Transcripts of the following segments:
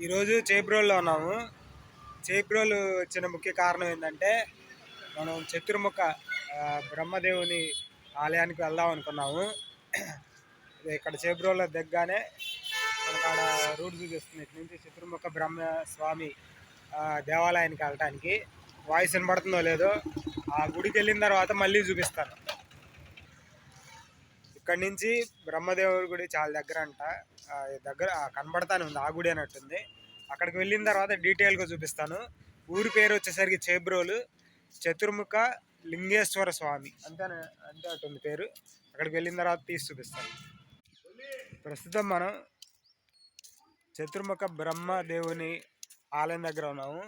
ఈరోజు చేబ్రోల్లో ఉన్నాము. చేబ్రోలు వచ్చిన ముఖ్య కారణం ఏంటంటే మనం చతుర్ముఖ బ్రహ్మదేవుని ఆలయానికి వెళ్దాం అనుకున్నాము. ఇక్కడ చేబ్రోల్లో దగ్గరనే మనకు ఆడ రూట్ చూపిస్తుంది. ఇటు నుంచి చతుర్ముఖ బ్రహ్మ స్వామి దేవాలయానికి వెళ్ళటానికి. వాయిస్ వినబడుతుందో లేదో ఆ గుడికి వెళ్ళిన తర్వాత మళ్ళీ చూపిస్తాను. ఇక్కడ నుంచి బ్రహ్మదేవుడి గుడి చాలా దగ్గర అంట. దగ్గర కనబడతానే ఉంది, ఆ గుడి అన్నట్టుంది. అక్కడికి వెళ్ళిన తర్వాత డీటెయిల్గా చూపిస్తాను. ఊరి పేరు వచ్చేసరికి చేబ్రోలు చతుర్ముఖ లింగేశ్వర స్వామి అంతే అటుంది పేరు. అక్కడికి వెళ్ళిన తర్వాత తీసి చూపిస్తాను. ప్రస్తుతం మనం చతుర్ముఖ బ్రహ్మదేవుని ఆలయం దగ్గర ఉన్నాము.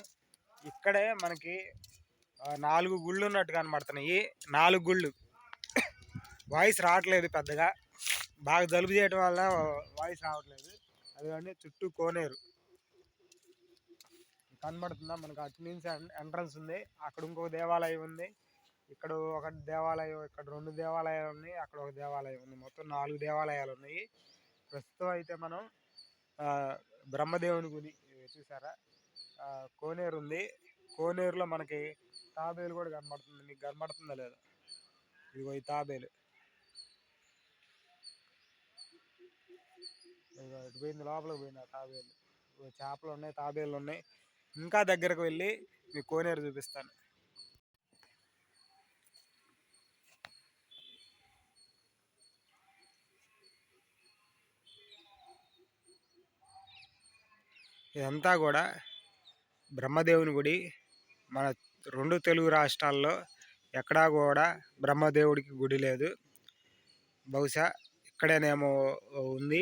ఇక్కడే మనకి 4 గుళ్ళు ఉన్నట్టు కనబడుతున్నాయి. 4 గుళ్ళు. వాయిస్ రావట్లేదు పెద్దగా, బాగా జలుబు చేయడం వల్ల వాయిస్ రావట్లేదు. అదిగండి చుట్టూ కోనేరు కనబడుతుందా మనకు. అటు నుంచి ఎంట్రన్స్ ఉంది, అక్కడ ఇంకొక దేవాలయం ఉంది, ఇక్కడ ఒక దేవాలయం, ఇక్కడ 2 దేవాలయాలు ఉన్నాయి, అక్కడ ఒక దేవాలయం ఉంది. మొత్తం 4 దేవాలయాలు ఉన్నాయి. ప్రస్తుతం అయితే మనం బ్రహ్మదేవుని గుడి చూసారా, కోనేరు ఉంది. కోనేరులో మనకి తాబేలు కూడా కనబడుతుంది. మీకు కనబడుతుందా లేదా? ఇదిగో ఈ తాబేలు ఇటు పోయింది, లోపలికి పోయింది ఆ తాబేలు. చేపలు ఉన్నాయి, తాబేలు ఉన్నాయి. ఇంకా దగ్గరకు వెళ్ళి మీకు కోనేరు చూపిస్తాను. ఇదంతా కూడా బ్రహ్మదేవుని గుడి. మన 2 తెలుగు రాష్ట్రాల్లో ఎక్కడా కూడా బ్రహ్మదేవుడికి గుడి లేదు. బహుశా ఇక్కడేనేమో ఉంది.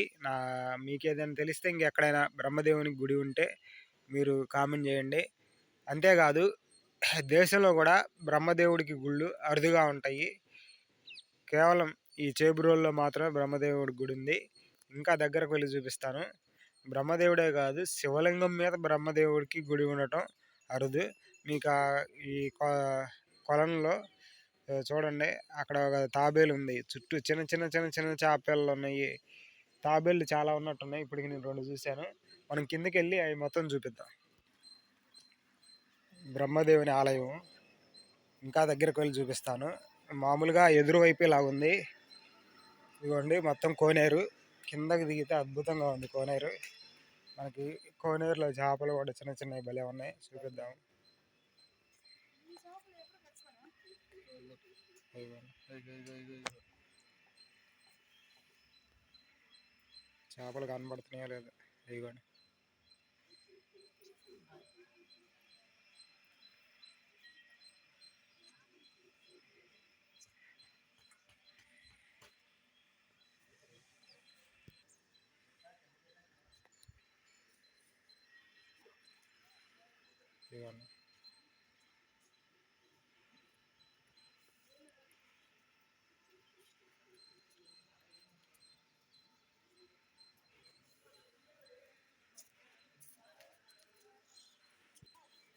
మీకేదైనా తెలిస్తే ఇంకెక్కడైనా బ్రహ్మదేవునికి గుడి ఉంటే మీరు కామెంట్ చేయండి. అంతేకాదు దేశంలో కూడా బ్రహ్మదేవుడికి గుళ్ళు అరుదుగా ఉంటాయి. కేవలం ఈ చేబ్రోల్లో మాత్రమే బ్రహ్మదేవుడి గుడి ఉంది. ఇంకా దగ్గరకు వెళ్ళి చూపిస్తాను. బ్రహ్మదేవుడే కాదు, శివలింగం మీద బ్రహ్మదేవుడికి గుడి ఉండటం అరుదు. మీకు ఈ కొలంలో చూడండి, అక్కడ ఒక తాబేలు ఉంది. చుట్టూ చిన్న చిన్న చిన్న చిన్న చేపలు ఉన్నాయి. తాబేళ్ళు చాలా ఉన్నట్టున్నాయి. ఇప్పటికి నేను 2 చూశాను. మనం కిందకి వెళ్ళి అవి మొత్తం చూపిద్దాం. బ్రహ్మదేవుని ఆలయం ఇంకా దగ్గరకు వెళ్ళి చూపిస్తాను. మామూలుగా ఎదురు వైపు లాగుంది. ఇదిగోండి మొత్తం కోనేరు. కిందకి దిగితే అద్భుతంగా ఉంది కోనేరు. మనకి కోనేరులో చేపలు కూడా చిన్న చిన్నవి భలే ఉన్నాయి, చూపిద్దాం. చేపలు కనబడుతున్నాయో లేదు, ఇదిగోండి. ఇదిగోండి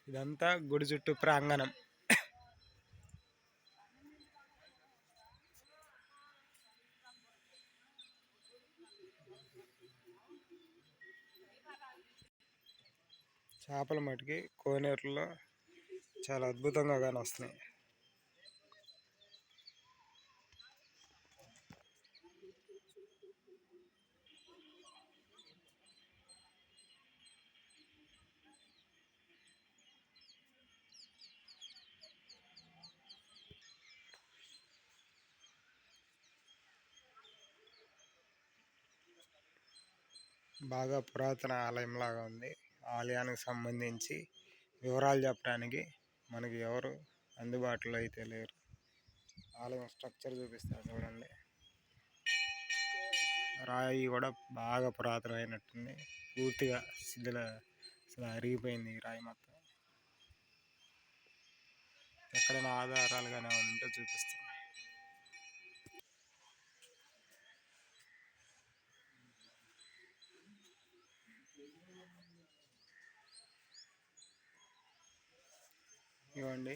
ఇదంతా గుడి చుట్టూ ప్రాంగణం. చేపల మటుకి కోనేరులో చాలా అద్భుతంగా కానీ వస్తున్నాయి. బాగా పురాతన ఆలయం లాగా ఉంది. ఆలయానికి సంబంధించి వివరాలు చెప్పడానికి మనకి ఎవరు అందుబాటులో అయితే లేరు. ఆలయం స్ట్రక్చర్ చూపిస్తారు చూడండి. రాయి కూడా బాగా పురాతనమైనట్టుంది. పూర్తిగా అసలు అరిగిపోయింది ఈ రాయి మొత్తం. ఎక్కడైనా ఆధారాలుగానే ఉంటే చూపిస్తాను. ఇవ్వండి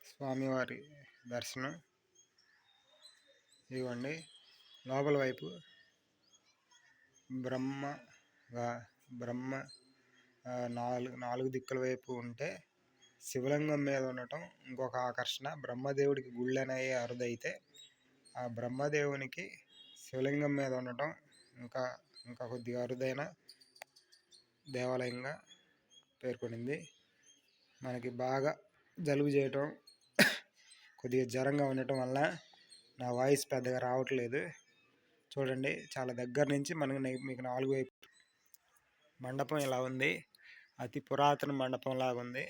స్వామివారి దర్శనం. ఇవ్వండి లోపల వైపు బ్రహ్మ నాలుగు దిక్కుల వైపు ఉంటే శివలింగం మీద ఉండటం ఇంకొక ఆకర్షణ. బ్రహ్మదేవుడికి గుళ్ళు అనేవి అరుదైతే ఆ బ్రహ్మదేవునికి శివలింగం మీద ఉండటం ఇంకా ఇంకా కొద్దిగా అరుదైన దేవాలయంగా పేర్కొనింది. మనకి బాగా జలుబు చేయటం కొద్దిగా జ్వరంగా ఉండటం వల్ల నా వాయిస్ పెద్దగా రావట్లేదు. చూడండి, చాలా దగ్గర నుంచి మీకు 4 వైపు మండపం ఇలా ఉంది. అతి పురాతన మండపం లాగా ఉంది.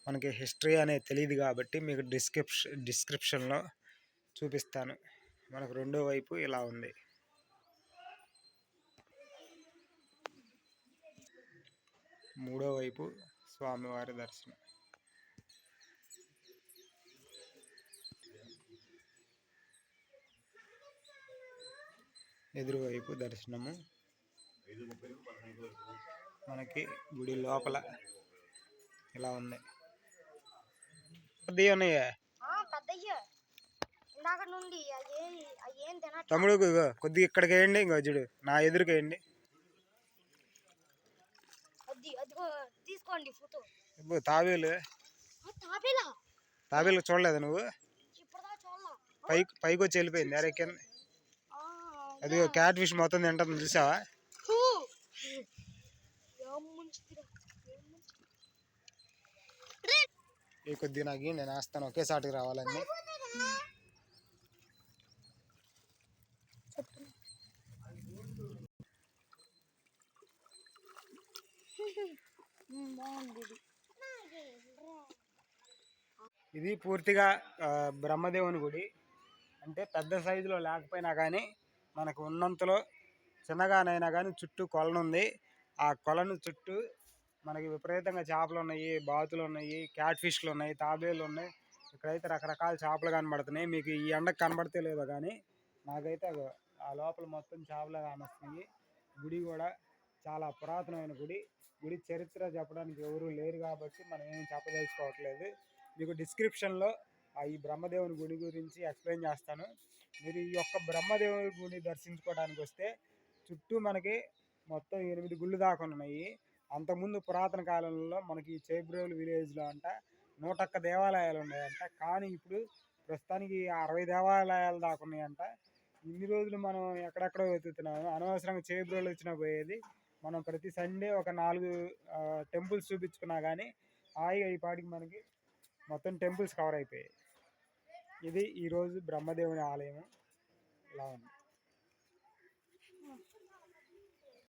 మనకి హిస్టరీ అనేది తెలియదు కాబట్టి మీకు డిస్క్రిప్షన్లో చూపిస్తాను. మనకు రెండో వైపు ఇలా ఉంది. మూడో వైపు స్వామివారి దర్శనం. ఎదురువైపు దర్శనము. మనకి గుడి లోపల ఇలా ఉంది. తమ్ముడు కొద్దిగా ఇక్కడికి వేయండి. ఇంకో చూడు, నా ఎదురుకి వేయండి. తాబేలు చూడలేదు నువ్వు? పైకి వచ్చి వెళ్ళిపోయింది. అరే కింద అది క్యాట్ ఫిష్ మొత్తం తింటుంది, చూసావా? ఈ కొద్దిగా నాకు నేను వేస్తాను, ఒకేసాటికి రావాలని. ఇది పూర్తిగా బ్రహ్మదేవుని గుడి. అంటే పెద్ద సైజులో లేకపోయినా కానీ మనకు ఉన్నంతలో చిన్నగానైనా కానీ చుట్టూ కొలను ఉంది. ఆ కొలను చుట్టూ మనకి విపరీతంగా చేపలు ఉన్నాయి, బాతులు ఉన్నాయి, క్యాట్ ఫిష్లు ఉన్నాయి, తాబేలు ఉన్నాయి. ఇక్కడైతే రకరకాల చేపలు కనబడుతున్నాయి. మీకు ఈ ఎండకు కనబడితే లేదో కానీ నాకైతే ఆ లోపల మొత్తం చేపలు కానొస్తున్నాయి. గుడి కూడా చాలా పురాతనమైన గుడి. గుడి చరిత్ర చెప్పడానికి ఎవరు లేరు కాబట్టి మనం ఏం చెప్పదలుచుకోవట్లేదు. మీకు డిస్క్రిప్షన్లో ఈ బ్రహ్మదేవుని గుడి గురించి ఎక్స్ప్లెయిన్ చేస్తాను. మీరు ఈ యొక్క బ్రహ్మదేవుని గుడి దర్శించుకోవడానికి వస్తే చుట్టూ మనకి మొత్తం 8 గుళ్ళు దాకా ఉన్నాయి. అంతకుముందు పురాతన కాలంలో మనకి చేబ్రోలు విలేజ్లో అంట 101 దేవాలయాలు ఉన్నాయంట. కానీ ఇప్పుడు ప్రస్తుతానికి 60 దేవాలయాలు దాకా ఉన్నాయంట. ఇన్ని రోజులు మనం ఎక్కడెక్కడో వెతుకుతున్నాము. అనవసరంగా చేబ్రోలు వచ్చినా పోయేది. మనం ప్రతి సండే ఒక 4 టెంపుల్స్ చూపించుకున్నా కానీ హాయిగా ఈ పాటికి మనకి మొత్తం టెంపుల్స్ కవర్ అయిపోయాయి. ఇది ఈరోజు బ్రహ్మదేవుని ఆలయం ఇలా ఉంది.